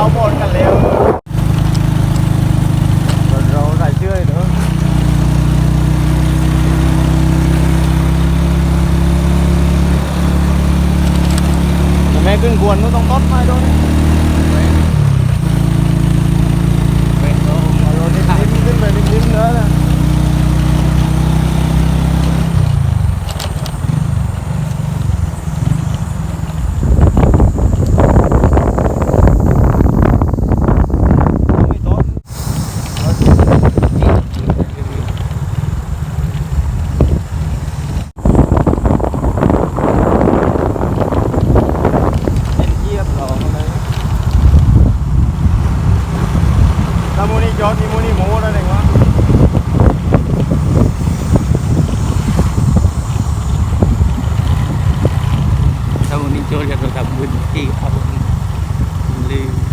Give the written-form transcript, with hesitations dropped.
เอาบอลกันแล้วเราใส่เสื้อเถอะแม่ขึ้นกวนก็ต้องต้นไม้ด้วยเราดิ้นขึ้นไปดิ้นเนื้อเลยจอดมีมูนี่หมูอะไรเนี่ยวะถ้ามูนี่โจทย์จะทำบุญที่เอาลืม